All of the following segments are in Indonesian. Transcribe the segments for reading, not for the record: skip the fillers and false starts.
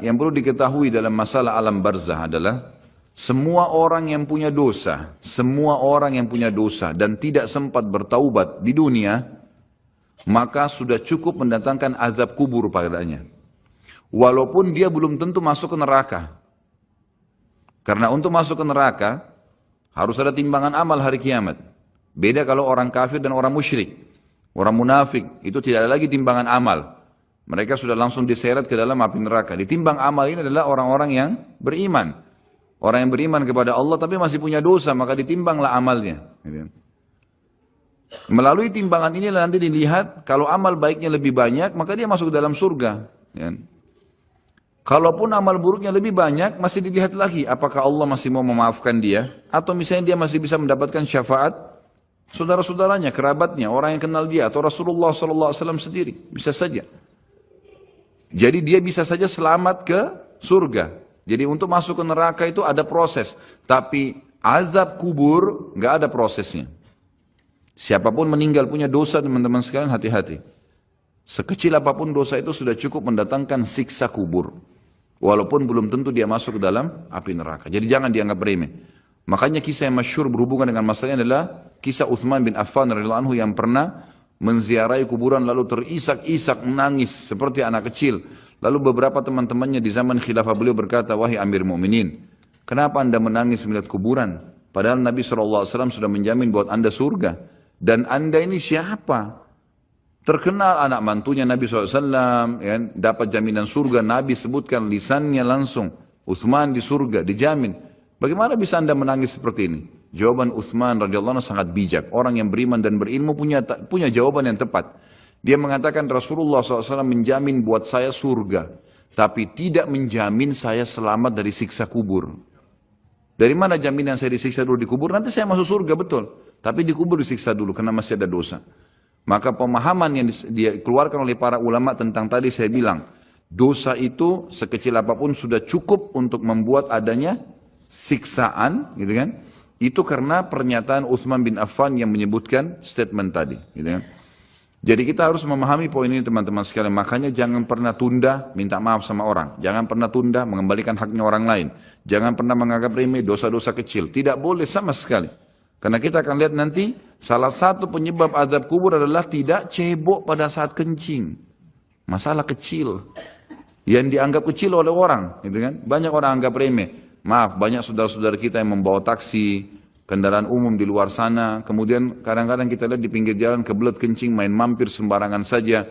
Yang perlu diketahui dalam masalah alam barzah adalah semua orang yang punya dosa, dan tidak sempat bertaubat di dunia, maka sudah cukup mendatangkan azab kubur padanya. Walaupun dia belum tentu masuk ke neraka. Karena untuk masuk ke neraka harus ada timbangan amal hari kiamat. Beda kalau orang kafir dan orang musyrik. Orang munafik itu tidak ada lagi timbangan amal. Mereka sudah langsung diseret ke dalam api neraka. Ditimbang amal ini adalah orang-orang yang beriman. Orang yang beriman kepada Allah tapi masih punya dosa, maka ditimbanglah amalnya. Melalui timbangan inilah nanti dilihat, kalau amal baiknya lebih banyak, maka dia masuk ke dalam surga. Kalaupun amal buruknya lebih banyak, masih dilihat lagi, apakah Allah masih mau memaafkan dia, atau misalnya dia masih bisa mendapatkan syafaat saudara-saudaranya, kerabatnya, orang yang kenal dia, atau Rasulullah SAW sendiri, bisa saja. Jadi dia bisa saja selamat ke surga. Jadi untuk masuk ke neraka itu ada proses. Tapi azab kubur nggak ada prosesnya. Siapapun meninggal punya dosa, teman-teman sekalian, hati-hati. Sekecil apapun dosa itu sudah cukup mendatangkan siksa kubur. Walaupun belum tentu dia masuk ke dalam api neraka. Jadi jangan dianggap remeh. Makanya kisah yang masyhur berhubungan dengan masalah ini adalah kisah Uthman bin Affan radhiyallahu anhu yang pernah menziarahi kuburan lalu terisak-isak menangis seperti anak kecil. Lalu beberapa teman-temannya di zaman khilafah beliau berkata, wahai Amir Mu'minin, kenapa anda menangis melihat kuburan? Padahal Nabi SAW sudah menjamin buat anda surga. Dan anda ini siapa? Terkenal anak mantunya Nabi SAW, ya, dapat jaminan surga. Nabi sebutkan lisannya langsung, Uthman di surga, dijamin. Bagaimana bisa anda menangis seperti ini? Jawaban Uthman radhiyallahu anhu sangat bijak. Orang yang beriman dan berilmu punya jawaban yang tepat. Dia mengatakan Rasulullah SAW menjamin buat saya surga, tapi tidak menjamin saya selamat dari siksa kubur. Dari mana jaminan saya disiksa dulu di kubur? Nanti saya masuk surga, betul. Tapi di kubur disiksa dulu karena masih ada dosa. Maka pemahaman yang dia keluarkan oleh para ulama tentang tadi saya bilang, dosa itu sekecil apapun sudah cukup untuk membuat adanya siksaan, gitu kan? Itu karena pernyataan Uthman bin Affan yang menyebutkan statement tadi. Gitu kan? Jadi kita harus memahami poin ini teman-teman sekalian. Makanya jangan pernah tunda minta maaf sama orang. Jangan pernah tunda mengembalikan haknya orang lain. Jangan pernah menganggap remeh dosa-dosa kecil. Tidak boleh sama sekali. Karena kita akan lihat nanti salah satu penyebab azab kubur adalah tidak cebok pada saat kencing. Masalah kecil. Yang dianggap kecil oleh orang. Gitu kan? Banyak orang anggap remeh. Maaf, banyak saudara-saudara kita yang membawa taksi, kendaraan umum di luar sana, kemudian kadang-kadang kita lihat di pinggir jalan kebelet kencing, main mampir sembarangan saja,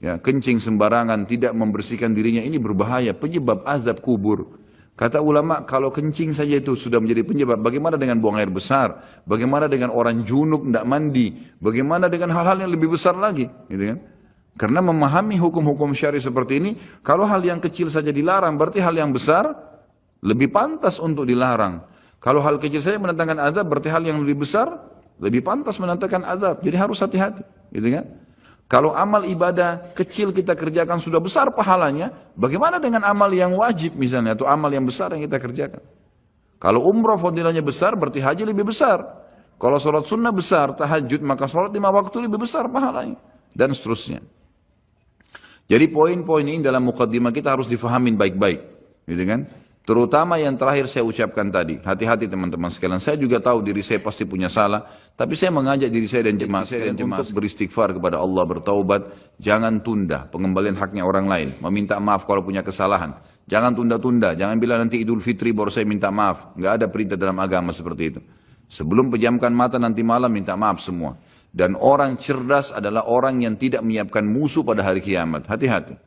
ya, kencing sembarangan, tidak membersihkan dirinya, ini berbahaya, penyebab azab kubur. Kata ulama, kalau kencing saja itu sudah menjadi penyebab, bagaimana dengan buang air besar, bagaimana dengan orang junub tidak mandi, bagaimana dengan hal-hal yang lebih besar lagi, gitu kan? Karena memahami hukum-hukum syari seperti ini, kalau hal yang kecil saja dilarang, berarti hal yang besar lebih pantas untuk dilarang. Kalau hal kecil saja mendatangkan azab, berarti hal yang lebih besar lebih pantas mendatangkan azab. Jadi harus hati-hati, gitu kan? Kalau amal ibadah kecil kita kerjakan sudah besar pahalanya, bagaimana dengan amal yang wajib misalnya atau amal yang besar yang kita kerjakan? Kalau umrah fadilahnya besar, berarti haji lebih besar. Kalau sholat sunnah besar, tahajud, maka sholat 5 waktu lebih besar pahalanya, dan seterusnya. Jadi poin-poin ini dalam mukaddimah kita harus difahamin baik-baik, gitu kan? Terutama yang terakhir saya ucapkan tadi, hati-hati teman-teman sekalian. Saya juga tahu diri saya pasti punya salah, tapi saya mengajak diri saya dan jemaah sekalian untuk beristighfar kepada Allah, bertaubat. Jangan tunda pengembalian haknya orang lain, meminta maaf kalau punya kesalahan. Jangan tunda-tunda, jangan bilang nanti Idul Fitri baru saya minta maaf. Nggak ada perintah dalam agama seperti itu. Sebelum pejamkan mata nanti malam minta maaf semua. Dan orang cerdas adalah orang yang tidak menyiapkan musuh pada hari kiamat. Hati-hati.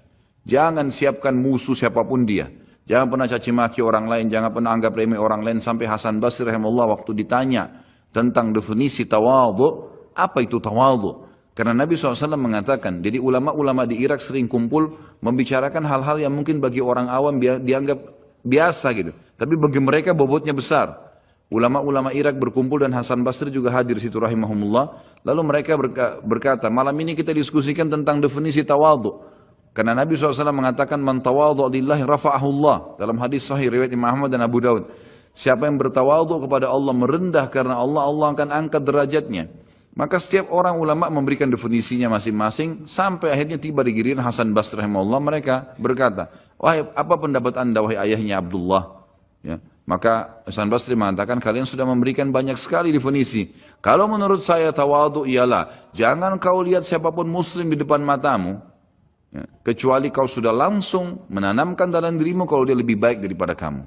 Jangan siapkan musuh siapapun dia. Jangan pernah caci maki orang lain, jangan pernah anggap remeh orang lain. Sampai Hasan Basri rahimahullah waktu ditanya tentang definisi tawadhu, apa itu tawadhu? Karena Nabi SAW mengatakan, jadi ulama-ulama di Irak sering kumpul membicarakan hal-hal yang mungkin bagi orang awam dianggap biasa gitu. Tapi bagi mereka bobotnya besar. Ulama-ulama Irak berkumpul dan Hasan Basri juga hadir situ rahimahumullah. Lalu mereka berkata, malam ini kita diskusikan tentang definisi tawadhu. Karena Nabi SAW mengatakan man tawadhu lillahi rafa'ahullah dalam hadis sahih riwayat Imam Ahmad dan Abu Daud. Siapa yang bertawadhu kepada Allah, merendah karena Allah, Allah akan angkat derajatnya. Maka setiap orang ulama memberikan definisinya masing-masing sampai akhirnya tiba di giliran Hasan Basri rahimahullah, mereka berkata, wahai apa pendapat anda wahai ayahnya Abdullah? Ya. Maka Hasan Basri mengatakan kalian sudah memberikan banyak sekali definisi. Kalau menurut saya tawadhu ialah jangan kau lihat siapapun muslim di depan matamu, ya, kecuali kau sudah langsung menanamkan dalam dirimu kalau dia lebih baik daripada kamu.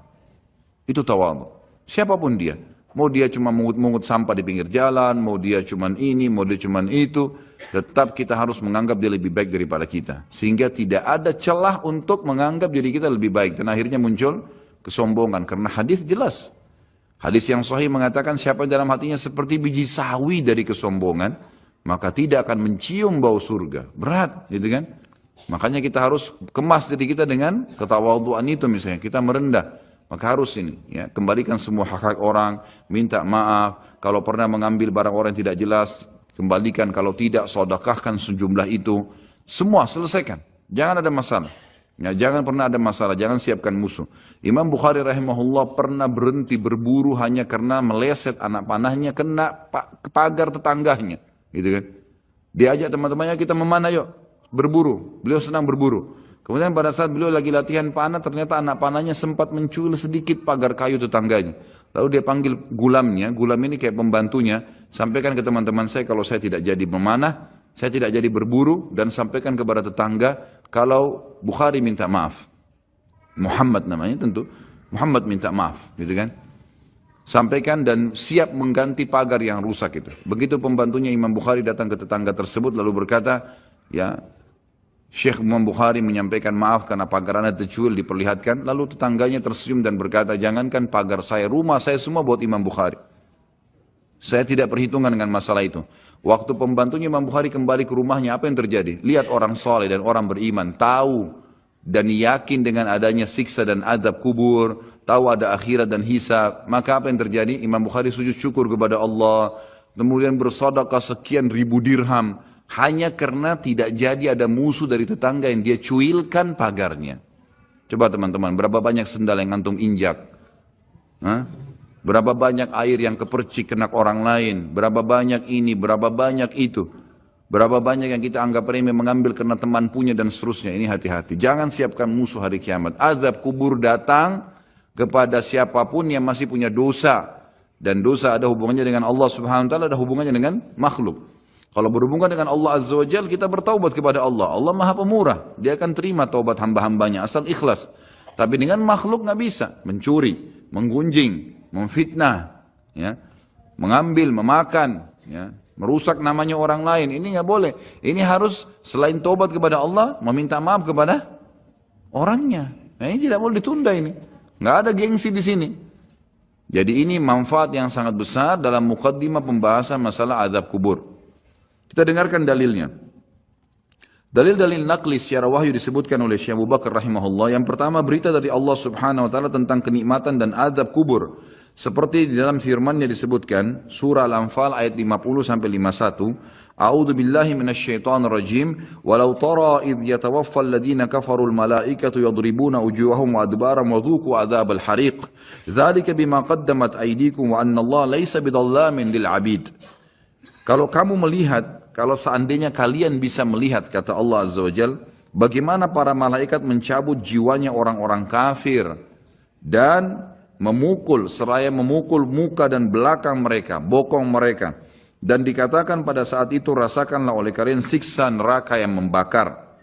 Itu tawadhu. Siapapun dia. Mau dia cuma mungut-mungut sampah di pinggir jalan, mau dia cuma ini, mau dia cuma itu, tetap kita harus menganggap dia lebih baik daripada kita. Sehingga tidak ada celah untuk menganggap diri kita lebih baik. Dan akhirnya muncul kesombongan. Karena hadis jelas. Hadis yang sahih mengatakan siapa yang dalam hatinya seperti biji sawi dari kesombongan, maka tidak akan mencium bau surga. Berat, gitu kan? Makanya kita harus kemas diri kita dengan ketawadhuan itu misalnya. Kita merendah. Maka harus ini, ya, kembalikan semua hak-hak orang, minta maaf, kalau pernah mengambil barang orang yang tidak jelas, kembalikan, kalau tidak, sedekahkan sejumlah itu, semua selesaikan, jangan ada masalah, ya, jangan pernah ada masalah, jangan siapkan musuh. Imam Bukhari rahimahullah pernah berhenti berburu hanya karena meleset anak panahnya kena pagar tetangganya, gitu kan? Diajak teman-temannya kita memanah yuk, berburu, beliau senang berburu. Kemudian pada saat beliau lagi latihan panah, ternyata anak panahnya sempat mencuil sedikit pagar kayu tetangganya. Lalu dia panggil gulamnya, gulam ini kayak pembantunya, sampaikan ke teman-teman saya kalau saya tidak jadi memanah, saya tidak jadi berburu, dan sampaikan kepada tetangga kalau Bukhari minta maaf. Muhammad namanya tentu, Muhammad minta maaf, gitu kan. Sampaikan dan siap mengganti pagar yang rusak itu. Begitu pembantunya Imam Bukhari datang ke tetangga tersebut lalu berkata, ya, Syekh Imam Bukhari menyampaikan maaf karena pagar anda tercuil diperlihatkan. Lalu tetangganya tersenyum dan berkata, jangankan pagar saya, rumah saya semua buat Imam Bukhari. Saya tidak perhitungan dengan masalah itu. Waktu pembantunya Imam Bukhari kembali ke rumahnya, apa yang terjadi? Lihat orang soleh dan orang beriman, tahu dan yakin dengan adanya siksa dan adab kubur, tahu ada akhirat dan hisab. Maka apa yang terjadi? Imam Bukhari sujud syukur kepada Allah, kemudian bersedekah sekian ribu dirham, hanya karena tidak jadi ada musuh dari tetangga yang dia cuilkan pagarnya. Coba teman-teman, berapa banyak sendal yang antum injak? Hah? Berapa banyak air yang kepercik kena orang lain? Berapa banyak ini, berapa banyak itu? Berapa banyak yang kita anggap remeh mengambil karena teman punya dan seterusnya. Ini hati-hati. Jangan siapkan musuh hari kiamat. Azab kubur datang kepada siapapun yang masih punya dosa. Dan dosa ada hubungannya dengan Allah subhanahu wa ta'ala, ada hubungannya dengan makhluk. Kalau berhubungan dengan Allah Azza wa Jal, kita bertaubat kepada Allah. Allah Maha Pemurah. Dia akan terima taubat hamba-hambanya asal ikhlas. Tapi dengan makhluk nggak bisa. Mencuri, menggunjing, memfitnah, ya, mengambil, memakan, ya, merusak namanya orang lain. Ini nggak boleh. Ini harus selain taubat kepada Allah, meminta maaf kepada orangnya. Nah, ini tidak boleh ditunda ini. Nggak ada gengsi di sini. Jadi ini manfaat yang sangat besar dalam mukaddimah pembahasan masalah azab kubur. Kita dengarkan dalilnya. Dalil-dalil naqli secara wahyu disebutkan oleh Syekh Abu Bakar rahimahullah. Yang pertama berita dari Allah subhanahu wa ta'ala tentang kenikmatan dan azab kubur. Seperti di dalam firman-Nya disebutkan, surah Al-Anfal ayat 50 sampai 51, A'udzu billahi minasyaitonir rajim, walau tara idh yatawaffal ladina kafarul malaikatu yadribuna wujuhahum wa adbarahum wa dhuqu adzabal hariq. Dzalika bima qaddamat aydikum wa anna Allah laisa bidhallamin lil 'abid. Kalau kamu melihat, kalau seandainya kalian bisa melihat, kata Allah Azza wa Jal, bagaimana para malaikat mencabut jiwanya orang-orang kafir dan memukul, seraya memukul muka dan belakang mereka, bokong mereka. Dan dikatakan pada saat itu, rasakanlah oleh kalian siksa neraka yang membakar.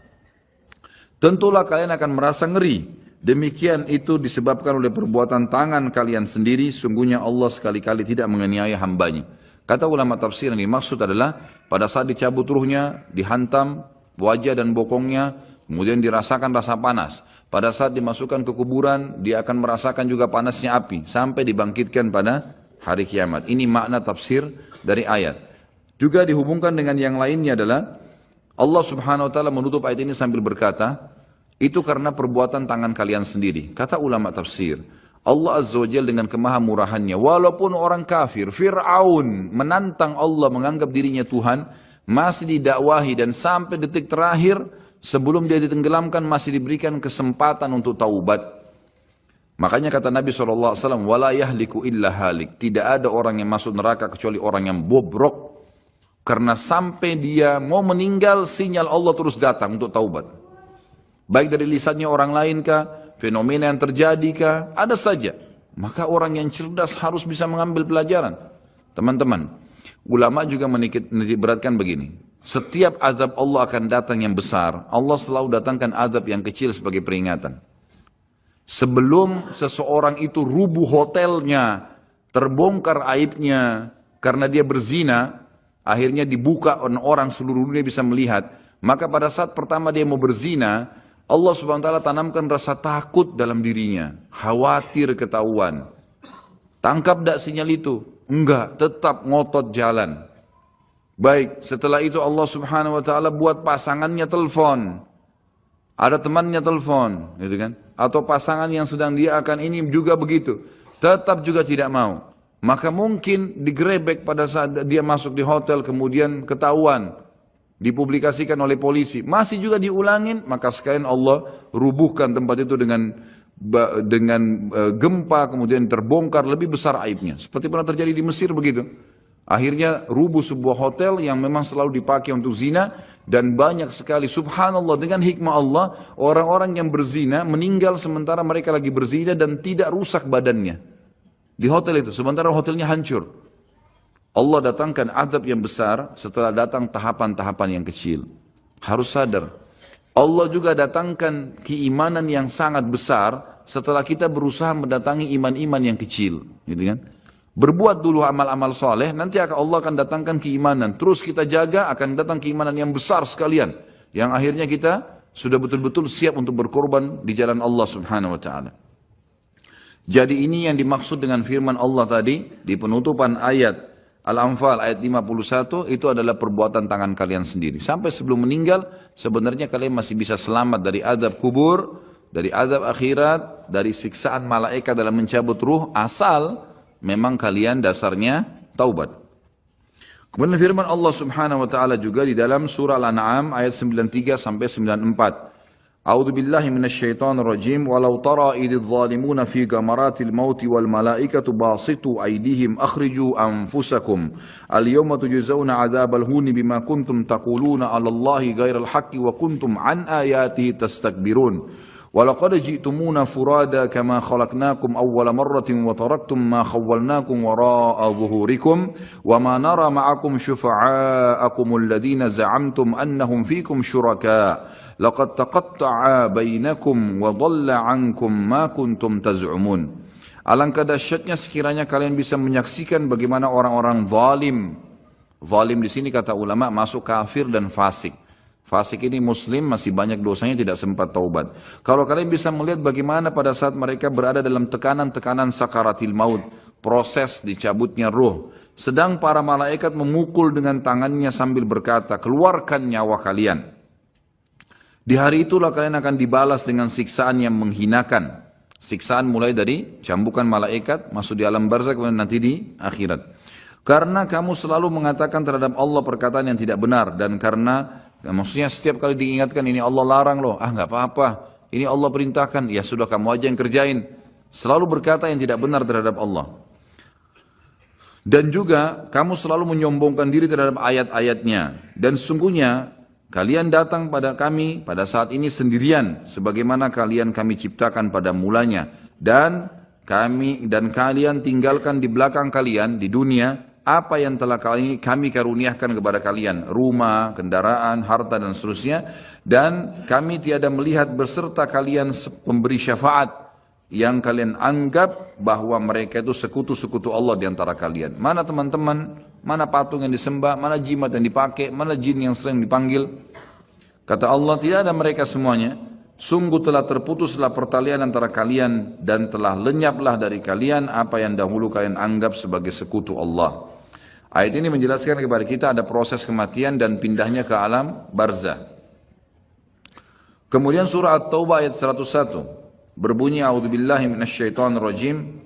Tentulah kalian akan merasa ngeri. Demikian itu disebabkan oleh perbuatan tangan kalian sendiri. Sungguhnya Allah sekali-kali tidak menganiaya hambanya. Kata ulama tafsir yang dimaksud adalah pada saat dicabut ruhnya, dihantam wajah dan bokongnya, kemudian dirasakan rasa panas. Pada saat dimasukkan ke kuburan, dia akan merasakan juga panasnya api sampai dibangkitkan pada hari kiamat. Ini makna tafsir dari ayat. Juga dihubungkan dengan yang lainnya adalah Allah subhanahu wa ta'ala menutup ayat ini sambil berkata, itu karena perbuatan tangan kalian sendiri. Kata ulama tafsir, Allah Azza wa Jalla dengan kemahamurahannya, walaupun orang kafir, Fir'aun menantang Allah menganggap dirinya Tuhan, masih didakwahi dan sampai detik terakhir sebelum dia ditenggelamkan masih diberikan kesempatan untuk taubat. Makanya kata Nabi SAW, wala yahliku illa halik, tidak ada orang yang masuk neraka kecuali orang yang bobrok. Karena sampai dia mau meninggal, sinyal Allah terus datang untuk taubat. Baik dari lisannya orang lain kah, fenomena yang terjadi kah, ada saja. Maka orang yang cerdas harus bisa mengambil pelajaran. Teman-teman, ulama juga menitik beratkan begini. Setiap azab Allah akan datang yang besar, Allah selalu datangkan azab yang kecil sebagai peringatan. Sebelum seseorang itu rubuh hotelnya, terbongkar aibnya karena dia berzina, akhirnya dibuka orang seluruh dunia bisa melihat. Maka pada saat pertama dia mau berzina, Allah subhanahu wa ta'ala tanamkan rasa takut dalam dirinya. Khawatir ketahuan. Tangkap tak sinyal itu? Enggak, tetap ngotot jalan. Baik, setelah itu Allah subhanahu wa ta'ala buat pasangannya telepon. Ada temannya telepon, gitu kan? Atau pasangan yang sedang dia akan ini juga begitu. Tetap juga tidak mau. Maka mungkin digerebek pada saat dia masuk di hotel, kemudian ketahuan, dipublikasikan oleh polisi, masih juga diulangin, maka sekalian Allah rubuhkan tempat itu dengan gempa, kemudian terbongkar lebih besar aibnya. Seperti pernah terjadi di Mesir begitu. Akhirnya rubuh sebuah hotel yang memang selalu dipakai untuk zina, dan banyak sekali, subhanallah, dengan hikmah Allah, orang-orang yang berzina meninggal sementara mereka lagi berzina dan tidak rusak badannya di hotel itu, sementara hotelnya hancur. Allah datangkan azab yang besar setelah datang tahapan-tahapan yang kecil. Harus sadar, Allah juga datangkan keimanan yang sangat besar setelah kita berusaha mendatangi iman-iman yang kecil, gitu kan? Berbuat dulu amal-amal soleh, nanti Allah akan datangkan keimanan. Terus kita jaga, akan datang keimanan yang besar sekalian, yang akhirnya kita sudah betul-betul siap untuk berkorban di jalan Allah subhanahu wa ta'ala. Jadi ini yang dimaksud dengan firman Allah tadi di penutupan ayat Al-Anfal ayat 51, itu adalah perbuatan tangan kalian sendiri. Sampai sebelum meninggal, sebenarnya kalian masih bisa selamat dari azab kubur, dari azab akhirat, dari siksaan malaikat dalam mencabut ruh, asal memang kalian dasarnya taubat. Kemudian firman Allah subhanahu wa ta'ala juga di dalam surah Al-An'am ayat 93 sampai 94. A'udzu billahi minasyaitonir rajim. Walau tara idz zalimuna fi gamaratil mauti wal malaikatu basitu aydihim akhriju anfusakum al yawma tujzauna adzabal huni bima kuntum taquluna 'ala Allahi ghairal haqqi wa kuntum an ayatihi tastakbirun. ولقد جئتمونا فرادا كما خلقناكم أول مرة وتركتم ما خولناكم وراء ظهوركم وما نرى معكم شفعاءكم الذين زعمتم أنهم فيكم شركاء لقد تقطع بينكم وضل عنكم ما كنتم تزعمون. Alangkah dahsyatnya sekiranya kalian bisa menyaksikan bagaimana orang-orang zalim. Zalim di sini kata ulama masuk kafir dan fasik. Fasik ini muslim, masih banyak dosanya, tidak sempat taubat. Kalau kalian bisa melihat bagaimana pada saat mereka berada dalam tekanan-tekanan sakaratil maut, proses dicabutnya ruh, sedang para malaikat memukul dengan tangannya sambil berkata, keluarkan nyawa kalian. Di hari itulah kalian akan dibalas dengan siksaan yang menghinakan. Siksaan mulai dari cambukan malaikat, masuk di alam barzakh, kemudian nanti di akhirat. Karena kamu selalu mengatakan terhadap Allah perkataan yang tidak benar, dan karena maksudnya setiap kali diingatkan ini Allah larang loh, nggak apa-apa, ini Allah perintahkan, ya sudah kamu aja yang kerjain. Selalu berkata yang tidak benar terhadap Allah. Dan juga kamu selalu menyombongkan diri terhadap ayat-ayatnya. Dan sesungguhnya kalian datang pada kami pada saat ini sendirian, sebagaimana kami ciptakan pada mulanya. Dan kalian tinggalkan di belakang kalian di dunia apa yang telah kami karuniakan kepada kalian, rumah, kendaraan, harta dan seterusnya, dan kami tiada melihat beserta kalian pemberi syafaat yang kalian anggap bahwa mereka itu sekutu-sekutu Allah di antara kalian. Mana teman-teman, mana patung yang disembah, mana jimat yang dipakai, mana jin yang sering dipanggil. Kata Allah, tidak ada mereka semuanya. Sungguh telah terputuslah pertalian antara kalian dan telah lenyaplah dari kalian apa yang dahulu kalian anggap sebagai sekutu Allah. Ayat ini menjelaskan kepada kita ada proses kematian dan pindahnya ke alam barzah. Kemudian surah At-Taubah ayat 101 berbunyi, A'udzubillahi minasyaitonirrajim.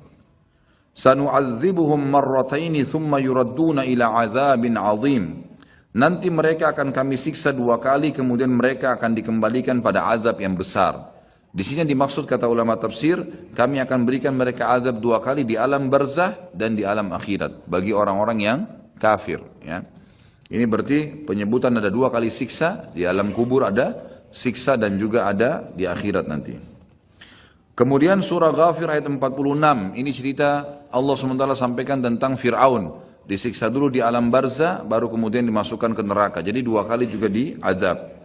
Sanu'adzibuhum marrataini thumma yuradduna ila 'adzabin 'adzim. Nanti mereka akan kami siksa 2 kali, kemudian mereka akan dikembalikan pada azab yang besar. Di sini dimaksud kata ulama tafsir, kami akan berikan mereka azab 2 kali di alam barzah dan di alam akhirat bagi orang-orang yang kafir. Ya. Ini berarti penyebutan ada 2 kali siksa, di alam kubur ada siksa dan juga ada di akhirat nanti. Kemudian surah Ghafir ayat 46, ini cerita Allah SWT sampaikan tentang Fir'aun. Disiksa dulu di alam barzah, baru kemudian dimasukkan ke neraka. Jadi 2 kali juga diazab.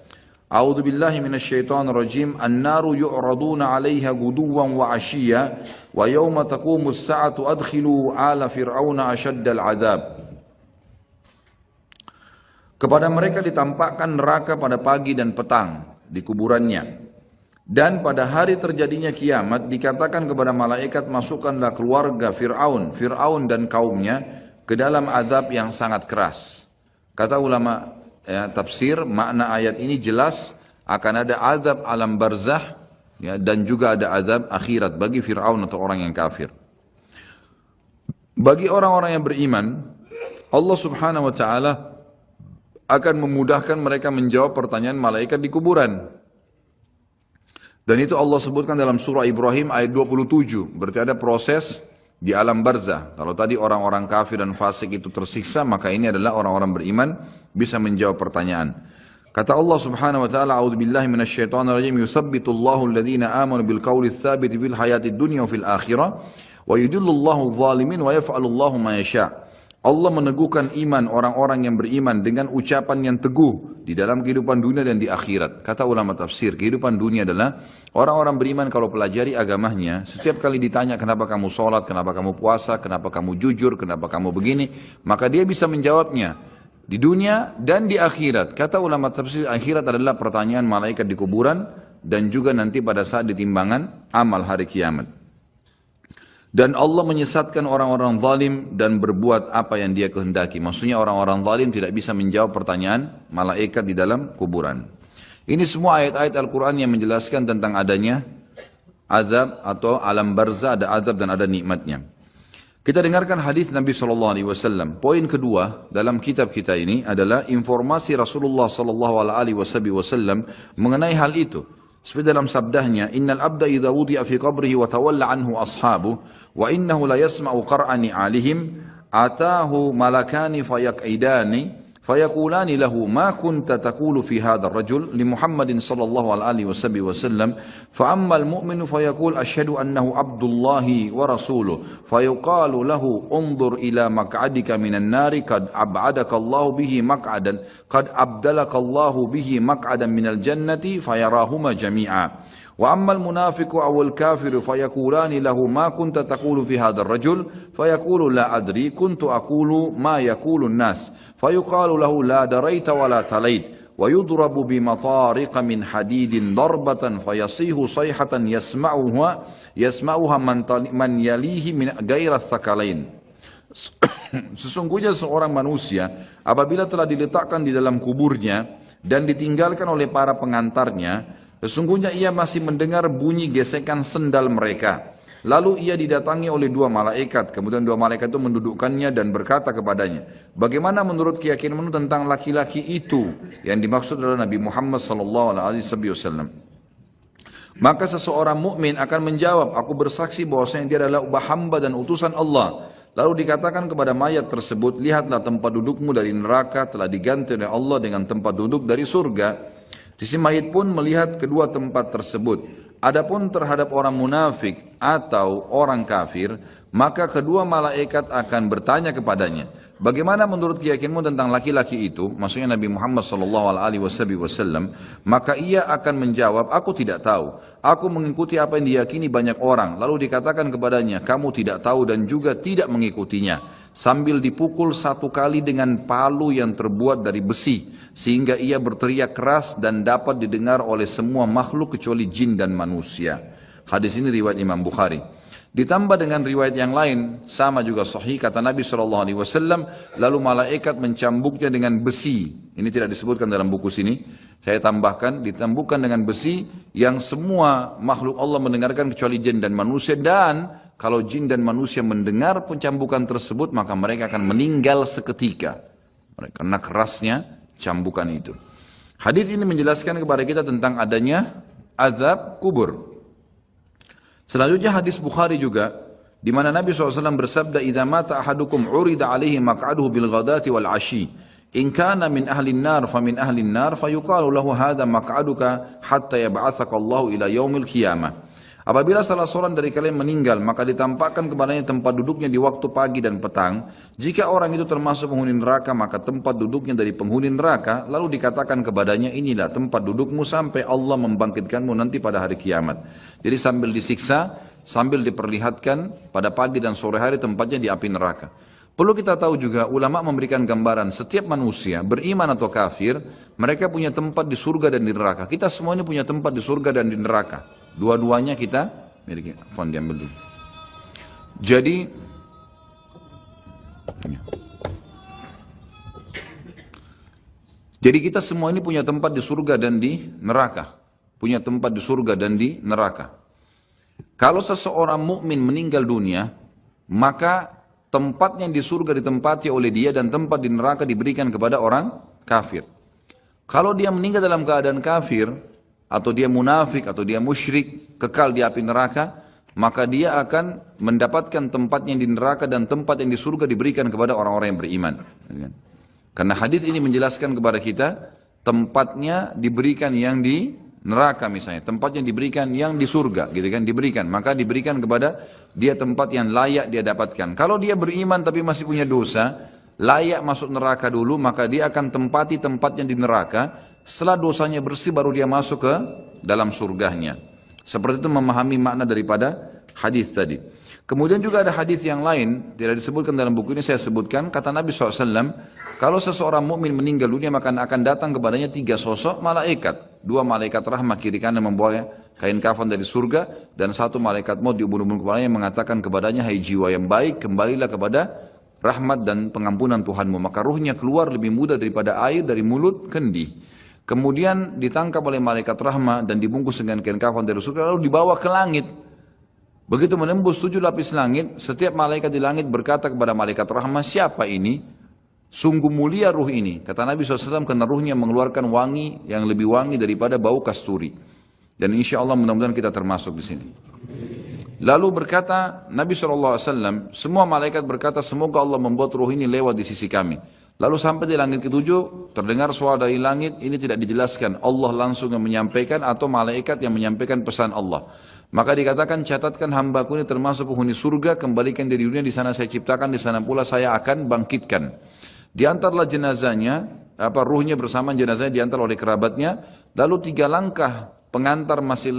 A'udzu billahi minasyaitonir rajim. An-naru yu'raduna 'alaiha guduwan wa 'ashiyya wa yawma taqumus sa'atu adkhilu ala fir'auna ashaddal 'adzab. Kepada mereka ditampakkan neraka pada pagi dan petang di kuburannya. Dan pada hari terjadinya kiamat dikatakan kepada malaikat, masukkanlah keluarga Fir'aun dan kaumnya ke dalam azab yang sangat keras. Kata ulama tafsir, makna ayat ini jelas akan ada azab alam barzah ya, dan juga ada azab akhirat bagi Fir'aun atau orang yang kafir. Bagi orang-orang yang beriman, Allah Subhanahu wa taala akan memudahkan mereka menjawab pertanyaan malaikat di kuburan. Dan itu Allah sebutkan dalam surah Ibrahim ayat 27. Berarti ada proses di alam barzah. Kalau tadi orang-orang kafir dan fasik itu tersiksa, maka ini adalah orang-orang beriman bisa menjawab pertanyaan. Kata Allah Subhanahu wa taala, a'udzubillahi minasyaitonir rajim, yutsabbitullahu alladhina amanu bil qawli tsabiti fil hayatid dunya wa fil akhirah wa yudillullahu adh-dhalimin wa yaf'alullahu ma yasha'. Allah meneguhkan iman orang-orang yang beriman dengan ucapan yang teguh di dalam kehidupan dunia dan di akhirat. Kata ulama tafsir, kehidupan dunia adalah orang-orang beriman kalau pelajari agamanya, setiap kali ditanya kenapa kamu sholat, kenapa kamu puasa, kenapa kamu jujur, kenapa kamu begini, maka dia bisa menjawabnya di dunia dan di akhirat. Kata ulama tafsir, akhirat adalah pertanyaan malaikat di kuburan dan juga nanti pada saat ditimbangan amal hari kiamat. Dan Allah menyesatkan orang-orang zalim dan berbuat apa yang dia kehendaki. Maksudnya orang-orang zalim tidak bisa menjawab pertanyaan malaikat di dalam kuburan. Ini semua ayat-ayat Al-Quran yang menjelaskan tentang adanya azab atau alam barzah, ada azab dan ada nikmatnya. Kita dengarkan hadis Nabi SAW. Poin kedua dalam kitab kita ini adalah informasi Rasulullah SAW mengenai hal itu. Seperti dalam sabdahnya, innal abda idza wudi'a fi qabrihi wa tawalla anhu ashabu wa innahu la yasma'u qar'ani 'alihim atahu malakani fayaq'idani fayaqulani lahu ma kunta taqulu fi hadha ar-rajul li Muhammadin sallallahu alaihi wasallam fa amma al-mu'minu fayaqul ashhadu annahu abdullahi wa rasuluhu fayuqalu lahu unzur ila maq'adika minan nari qad ab'adaka Allah bihi maq'adan qad abdalaka Allah bihi maq'adan minal jannati fayarahuma jami'a. وأما المنافق أو الكافر فيقولان له ما كنت تقول في هذا الرجل فيقول لا أدري كنت أقول ما يقول الناس فيقال له لا دريت ولا تليت ويضرب بمطارق من حديد ضربة فيصيح صيحة يسمعها من يليه من غير الثقلين. Sesungguhnya seorang manusia apabila telah diletakkan di dalam kuburnya dan ditinggalkan oleh para pengantarnya, sesungguhnya ia masih mendengar bunyi gesekan sendal mereka. Lalu ia didatangi oleh 2 malaikat. Kemudian 2 malaikat itu mendudukkannya dan berkata kepadanya, bagaimana menurut keyakinanmu tentang laki-laki itu? Yang dimaksud adalah Nabi Muhammad SAW. Maka seseorang mukmin akan menjawab, aku bersaksi bahwasanya dia adalah hamba dan utusan Allah. Lalu dikatakan kepada mayat tersebut, lihatlah tempat dudukmu dari neraka telah diganti oleh Allah dengan tempat duduk dari surga. Si mayit pun melihat kedua tempat tersebut. Adapun terhadap orang munafik atau orang kafir, maka kedua malaikat akan bertanya kepadanya, bagaimana menurut keyakinanmu tentang laki-laki itu? Maksudnya Nabi Muhammad SAW. Maka ia akan menjawab, aku tidak tahu. Aku mengikuti apa yang diyakini banyak orang. Lalu dikatakan kepadanya, kamu tidak tahu dan juga tidak mengikutinya. Sambil dipukul 1 kali dengan palu yang terbuat dari besi, sehingga ia berteriak keras dan dapat didengar oleh semua makhluk kecuali jin dan manusia. Hadis ini riwayat Imam Bukhari. Ditambah dengan riwayat yang lain, sama juga sahih, kata Nabi SAW, lalu malaikat mencambuknya dengan besi. Ini tidak disebutkan dalam buku sini. Saya tambahkan, ditambukkan dengan besi yang semua makhluk Allah mendengarkan kecuali jin dan manusia. Dan kalau jin dan manusia mendengar pencambukan tersebut, maka mereka akan meninggal seketika. Karena kerasnya cambukan itu. Hadis ini menjelaskan kepada kita tentang adanya azab kubur. Selanjutnya hadis Bukhari juga, di mana Nabi SAW bersabda, idza mata ahadukum urida alaihi maq'aduhu bil ghadati wal ashi In kana min ahlin nar fa min ahlin nar fayuqalu lahu hadha maq'aduka hatta yab'atsaka Allahu ila yaumil qiyamah. Apabila salah seorang dari kalian meninggal, maka ditampakkan kepadanya tempat duduknya di waktu pagi dan petang. Jika orang itu termasuk penghuni neraka, maka tempat duduknya dari penghuni neraka. Lalu dikatakan kepadanya, inilah tempat dudukmu sampai Allah membangkitkanmu nanti pada hari kiamat. Jadi sambil disiksa, sambil diperlihatkan pada pagi dan sore hari tempatnya di api neraka. Perlu kita tahu juga, ulama memberikan gambaran setiap manusia, beriman atau kafir, mereka punya tempat di surga dan di neraka. Kita semuanya punya tempat di surga dan di neraka. Dua-duanya kita miliki. Fon diambil dulu. Jadi kita semua ini punya tempat di surga dan di neraka. Punya tempat di surga dan di neraka. Kalau seseorang mukmin meninggal dunia, maka tempatnya di surga ditempati oleh dia dan tempat di neraka diberikan kepada orang kafir. Kalau dia meninggal dalam keadaan kafir, atau dia munafik, atau dia musyrik, kekal di api neraka, maka dia akan mendapatkan tempatnya di neraka dan tempat yang di surga diberikan kepada orang-orang yang beriman. Karena hadis ini menjelaskan kepada kita, tempatnya diberikan yang di neraka misalnya, tempatnya diberikan yang di surga, gitu kan, diberikan, maka diberikan kepada dia tempat yang layak dia dapatkan. Kalau dia beriman tapi masih punya dosa, layak masuk neraka dulu, maka dia akan tempati tempatnya di neraka. Setelah dosanya bersih baru dia masuk ke dalam surganya. Seperti itu memahami makna daripada hadis tadi. Kemudian juga ada hadis yang lain, tidak disebutkan dalam buku ini, saya sebutkan, kata Nabi SAW, kalau seseorang mukmin meninggal dunia maka akan datang kepadanya 3 sosok malaikat. 2 malaikat rahmat kiri kanan membawa kain kafan dari surga, dan 1 malaikat maut di ubun-ubun kepalanya mengatakan kepadanya, hai jiwa yang baik, kembalilah kepada rahmat dan pengampunan Tuhanmu. Maka ruhnya keluar lebih mudah daripada air dari mulut kendi. Kemudian ditangkap oleh malaikat rahmat dan dibungkus dengan kain kafan dari surga, lalu dibawa ke langit. Begitu menembus 7 lapis langit, setiap malaikat di langit berkata kepada malaikat rahmat, siapa ini? Sungguh mulia ruh ini. Kata Nabi SAW, karena ruhnya mengeluarkan wangi yang lebih wangi daripada bau kasturi. Dan insya Allah mudah-mudahan kita termasuk di sini. Lalu berkata Nabi SAW, semua malaikat berkata, semoga Allah membuat ruh ini lewat di sisi kami. Lalu sampai di langit ke-7, terdengar suara dari langit, ini tidak dijelaskan, Allah langsung yang menyampaikan atau malaikat yang menyampaikan pesan Allah. Maka dikatakan, catatkan hambaku ini termasuk penghuni surga, kembalikan dari dunia, di sana saya ciptakan, di sana pula saya akan bangkitkan. Diantarlah jenazahnya, ruhnya bersama jenazahnya diantar oleh kerabatnya, lalu 3 langkah pengantar masih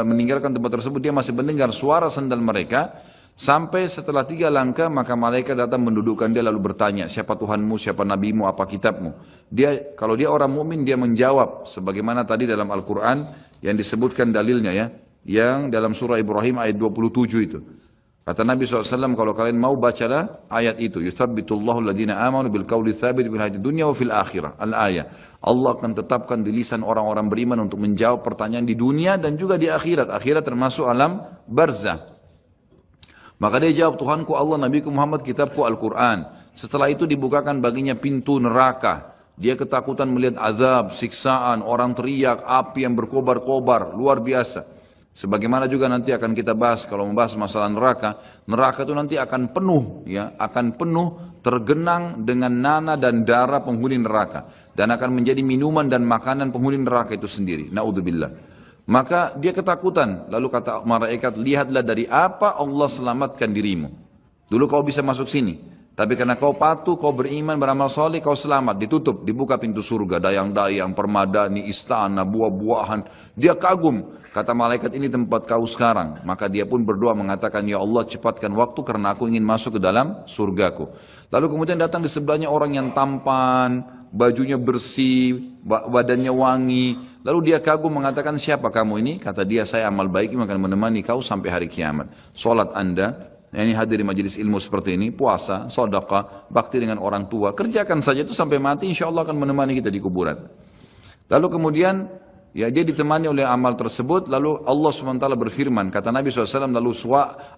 meninggalkan tempat tersebut, dia masih mendengar suara sandal mereka. Sampai setelah 3 langkah, maka malaikat datang mendudukkan dia lalu bertanya, siapa Tuhanmu, siapa Nabimu, apa kitabmu? Dia, kalau dia orang mukmin, dia menjawab sebagaimana tadi dalam Al-Quran yang disebutkan dalilnya ya, yang dalam surah Ibrahim ayat 27 itu. Kata Nabi SAW, kalau kalian mau bacalah ayat itu, yuthabbitullahu alladhina amanu bil qawli tsabit bil hayatid dunya wa fil akhirah. Al-ayah. Allah akan tetapkan di lisan orang-orang beriman untuk menjawab pertanyaan di dunia dan juga di akhirat. Akhirat termasuk alam barzah. Maka dia jawab, Tuhanku Allah, Nabiku Muhammad, kitabku Al-Quran. Setelah itu dibukakan baginya pintu neraka. Dia ketakutan melihat azab, siksaan, orang teriak, api yang berkobar-kobar, luar biasa. Sebagaimana juga nanti akan kita bahas kalau membahas masalah neraka. Neraka itu nanti akan penuh, ya, akan penuh tergenang dengan nanah dan darah penghuni neraka. Dan akan menjadi minuman dan makanan penghuni neraka itu sendiri. Na'udzubillah. Maka dia ketakutan, lalu kata malaikat, lihatlah dari apa Allah selamatkan dirimu. Dulu kau bisa masuk sini, tapi karena kau patuh, kau beriman, beramal soleh, kau selamat. Ditutup, dibuka pintu surga, dayang-dayang, permadani, istana, buah-buahan. Dia kagum, kata malaikat, ini tempat kau sekarang. Maka dia pun berdoa mengatakan, ya Allah cepatkan waktu karena aku ingin masuk ke dalam surgaku. Lalu kemudian datang di sebelahnya orang yang tampan, bajunya bersih, badannya wangi. Lalu dia kagum mengatakan, siapa kamu ini? Kata dia, saya amal baik yang akan menemani kau sampai hari kiamat. Salat anda, ini hadir di majelis ilmu seperti ini, puasa, sedekah, bakti dengan orang tua, kerjakan saja itu sampai mati, insya Allah akan menemani kita di kuburan. Lalu kemudian ya dia ditemani oleh amal tersebut, lalu Allah SWT berfirman, kata Nabi SAW, lalu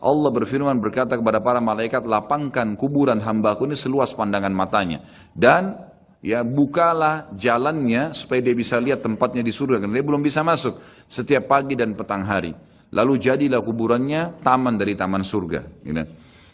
Allah berfirman berkata kepada para malaikat, lapangkan kuburan hambaku ini seluas pandangan matanya. Dan ya bukalah jalannya supaya dia bisa lihat tempatnya di surga, karena dia belum bisa masuk setiap pagi dan petang hari. Lalu jadilah kuburannya taman dari taman surga. Gitu.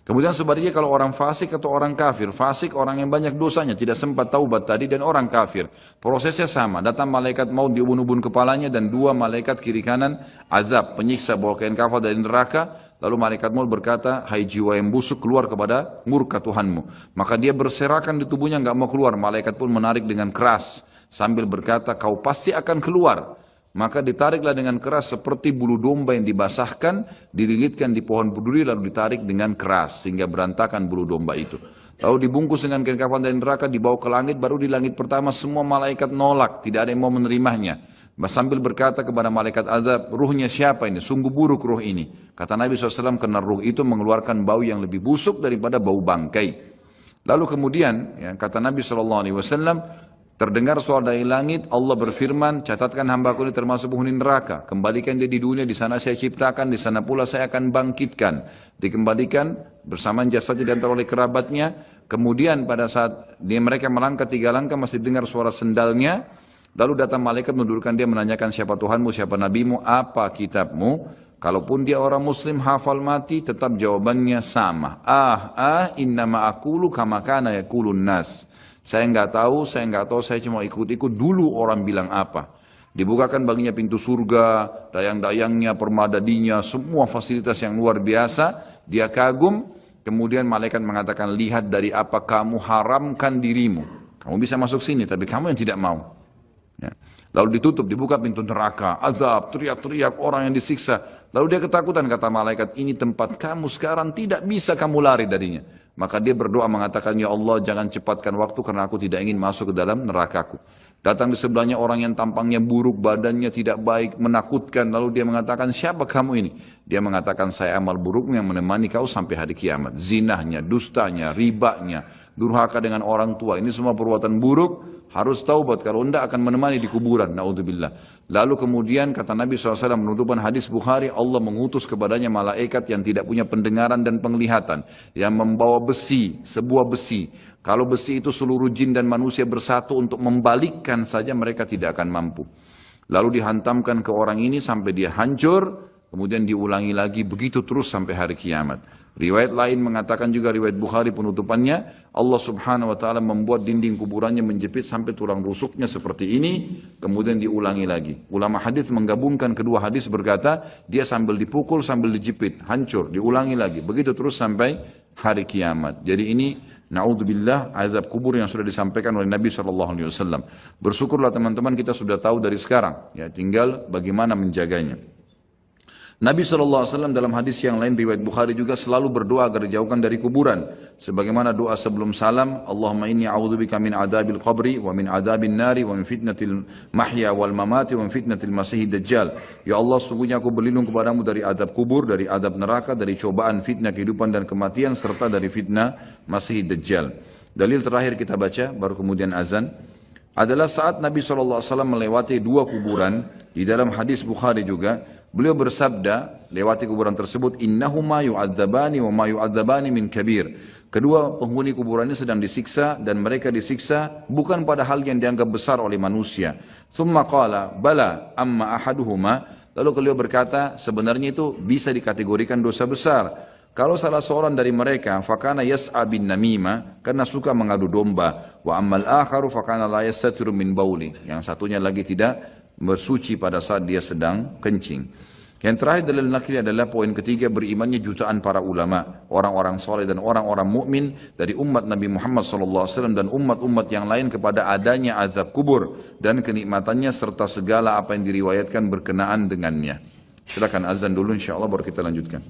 Kemudian sebaliknya kalau orang fasik atau orang kafir, fasik orang yang banyak dosanya, tidak sempat taubat tadi, dan orang kafir, prosesnya sama, datang malaikat maut di ubun-ubun kepalanya dan dua malaikat kiri kanan azab, penyiksa bawa kain kafan dari neraka, lalu malaikat maut berkata, hai jiwa yang busuk, keluar kepada murka Tuhanmu. Maka dia berserakan di tubuhnya, nggak mau keluar, malaikat pun menarik dengan keras, sambil berkata, kau pasti akan keluar. Maka ditariklah dengan keras seperti bulu domba yang dibasahkan, dililitkan di pohon berduri lalu ditarik dengan keras sehingga berantakan bulu domba itu. Lalu dibungkus dengan kain kafan dari neraka, dibawa ke langit, baru di langit pertama semua malaikat nolak, tidak ada yang mau menerimanya. Sambil berkata kepada malaikat azab, ruhnya siapa ini? Sungguh buruk ruh ini. Kata Nabi SAW, karena ruh itu mengeluarkan bau yang lebih busuk daripada bau bangkai. Lalu kemudian, ya, kata Nabi SAW, terdengar suara dari langit, Allah berfirman, catatkan hambaku ini termasuk penghuni neraka. Kembalikan dia di dunia, di sana saya ciptakan, di sana pula saya akan bangkitkan. Dikembalikan bersamaan jasadnya diantar oleh kerabatnya. Kemudian pada saat mereka melangkah 3 langkah masih dengar suara sendalnya. Lalu datang malaikat mendudukkan dia, menanyakan siapa Tuhanmu, siapa Nabimu, apa kitabmu. Kalaupun dia orang muslim hafal mati, tetap jawabannya sama. Innama aqulu kama kana yaqulun nas. Saya nggak tahu, saya cuma ikut-ikut dulu orang bilang apa. Dibukakan baginya pintu surga, dayang-dayangnya, permadadinya, semua fasilitas yang luar biasa. Dia kagum, kemudian malaikat mengatakan, lihat dari apa kamu haramkan dirimu. Kamu bisa masuk sini, tapi kamu yang tidak mau. Ya. Lalu ditutup, dibuka pintu neraka, azab, teriak-teriak orang yang disiksa. Lalu dia ketakutan, kata malaikat, ini tempat kamu sekarang, tidak bisa kamu lari darinya. Maka dia berdoa mengatakan, ya Allah jangan cepatkan waktu karena aku tidak ingin masuk ke dalam nerakaku. Datang di sebelahnya orang yang tampangnya buruk, badannya tidak baik, menakutkan. Lalu dia mengatakan, siapa kamu ini? Dia mengatakan, saya amal burukmu yang menemani kau sampai hari kiamat. Zinahnya, dustanya, ribanya, durhaka dengan orang tua. Ini semua perbuatan buruk. Harus taubat, kalau tidak akan menemani di kuburan. Na'udzubillah. Lalu kemudian kata Nabi SAW menutupan hadis Bukhari, Allah mengutus kepadanya malaikat yang tidak punya pendengaran dan penglihatan, yang membawa besi, sebuah besi. Kalau besi itu seluruh jin dan manusia bersatu untuk membalikkan saja, mereka tidak akan mampu. Lalu dihantamkan ke orang ini sampai dia hancur, kemudian diulangi lagi, begitu terus sampai hari kiamat. Riwayat lain mengatakan juga, riwayat Bukhari penutupannya, Allah subhanahu wa ta'ala membuat dinding kuburannya menjepit sampai tulang rusuknya seperti ini, kemudian diulangi lagi. Ulama hadis menggabungkan kedua hadis berkata, dia sambil dipukul, sambil dijepit, hancur, diulangi lagi. Begitu terus sampai hari kiamat. Jadi ini, na'udzubillah, azab kubur yang sudah disampaikan oleh Nabi SAW. Bersyukurlah teman-teman kita sudah tahu dari sekarang, ya tinggal bagaimana menjaganya. Nabi SAW dalam hadis yang lain riwayat Bukhari juga selalu berdoa agar dijauhkan dari kuburan. Sebagaimana doa sebelum salam, Allahumma inni a'udzubika min adabil qabri wa min adabin nari wa min fitnatil mahya wal mamati wa min fitnatil masih dajjal. Ya Allah, sungguhnya aku berlindung kepadamu dari adab kubur, dari adab neraka, dari cobaan fitnah kehidupan dan kematian, serta dari fitnah masih dajjal. Dalil terakhir kita baca, baru kemudian azan, adalah saat Nabi SAW melewati 2 kuburan. Di dalam hadis Bukhari juga, beliau bersabda, lewati kuburan tersebut, innahuma yu'adzabani wa ma yu'adzabani min kabir. Kedua penghuni kuburan ini sedang disiksa, dan mereka disiksa bukan pada hal yang dianggap besar oleh manusia. Thumma qala, bala amma ahaduhuma. Lalu beliau berkata, sebenarnya itu bisa dikategorikan dosa besar. Kalau salah seorang dari mereka, fakana yas'a bin namima, karena suka mengadu domba. Wa ammal akharu fakana la yastatiru min bauli. Yang satunya lagi tidak bersuci pada saat dia sedang kencing. Yang terakhir dalil nakli adalah poin ketiga, berimannya jutaan para ulama, orang-orang soleh dan orang-orang mukmin dari umat Nabi Muhammad SAW dan umat-umat yang lain kepada adanya azab kubur dan kenikmatannya serta segala apa yang diriwayatkan berkenaan dengannya. Silakan azan dulu, insyaallah baru kita lanjutkan.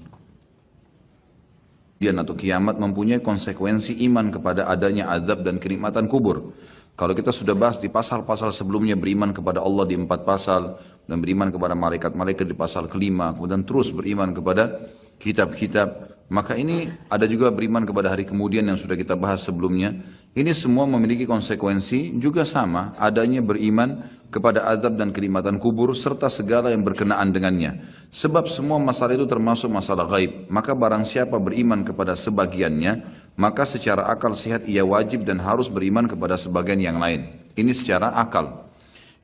Atau kiamat mempunyai konsekuensi iman kepada adanya azab dan kenikmatan kubur. Kalau kita sudah bahas di pasal-pasal sebelumnya, beriman kepada Allah di 4 pasal, dan beriman kepada malaikat-malaikat di pasal kelima, kemudian terus beriman kepada kitab-kitab, maka ini ada juga beriman kepada hari kemudian yang sudah kita bahas sebelumnya. Ini semua memiliki konsekuensi juga sama, adanya beriman kepada azab dan kenikmatan kubur serta segala yang berkenaan dengannya. Sebab semua masalah itu termasuk masalah gaib. Maka barang siapa beriman kepada sebagiannya, maka secara akal sehat ia wajib dan harus beriman kepada sebagian yang lain. Ini secara akal.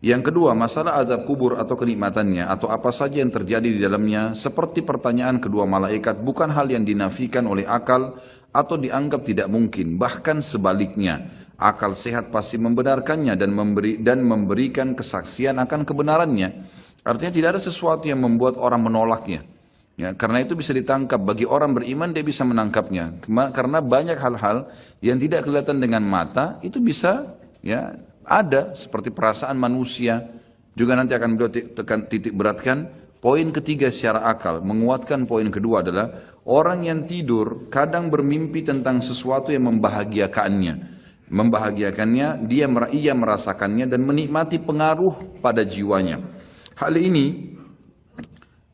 Yang kedua, masalah azab kubur atau kenikmatannya atau apa saja yang terjadi di dalamnya seperti pertanyaan kedua malaikat bukan hal yang dinafikan oleh akal atau dianggap tidak mungkin, bahkan sebaliknya. Akal sehat pasti membenarkannya dan memberikan kesaksian akan kebenarannya. Artinya tidak ada sesuatu yang membuat orang menolaknya. Ya, karena itu bisa ditangkap. Bagi orang beriman dia bisa menangkapnya. Karena banyak hal-hal yang tidak kelihatan dengan mata itu bisa ya ada seperti perasaan manusia. Juga nanti akan beliau titik beratkan. Poin ketiga secara akal, menguatkan poin kedua adalah orang yang tidur kadang bermimpi tentang sesuatu yang membahagiakannya, ia merasakannya dan menikmati pengaruh pada jiwanya. Hal ini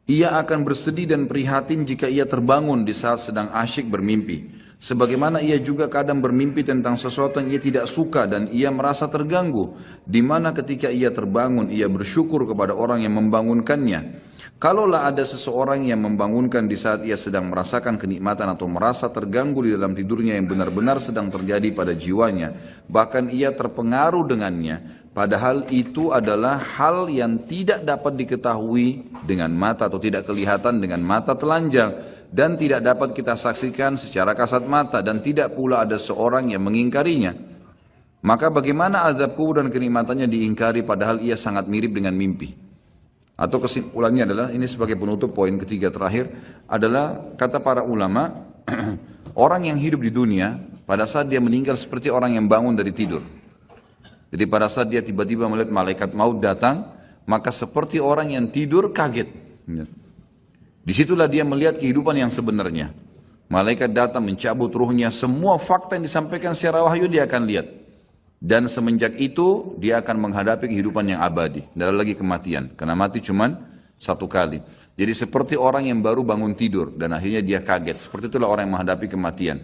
ia akan bersedih dan prihatin jika ia terbangun di saat sedang asyik bermimpi. Sebagaimana ia juga kadang bermimpi tentang sesuatu yang ia tidak suka dan ia merasa terganggu. Di mana ketika ia terbangun, ia bersyukur kepada orang yang membangunkannya. Kalaulah ada seseorang yang membangunkan di saat ia sedang merasakan kenikmatan atau merasa terganggu di dalam tidurnya yang benar-benar sedang terjadi pada jiwanya, bahkan ia terpengaruh dengannya, padahal itu adalah hal yang tidak dapat diketahui dengan mata atau tidak kelihatan dengan mata telanjang dan tidak dapat kita saksikan secara kasat mata dan tidak pula ada seorang yang mengingkarinya. Maka bagaimana azab kubur dan kenikmatannya diingkari padahal ia sangat mirip dengan mimpi? Atau kesimpulannya adalah, ini sebagai penutup poin ketiga terakhir, adalah kata para ulama, orang yang hidup di dunia pada saat dia meninggal seperti orang yang bangun dari tidur. Jadi pada saat dia tiba-tiba melihat malaikat maut datang, maka seperti orang yang tidur kaget. Disitulah dia melihat kehidupan yang sebenarnya. Malaikat datang mencabut ruhnya, semua fakta yang disampaikan secara wahyu dia akan lihat. Dan semenjak itu dia akan menghadapi kehidupan yang abadi. Tidak ada lagi kematian. Karena mati cuman satu kali. Jadi seperti orang yang baru bangun tidur dan akhirnya dia kaget. Seperti itulah orang yang menghadapi kematian.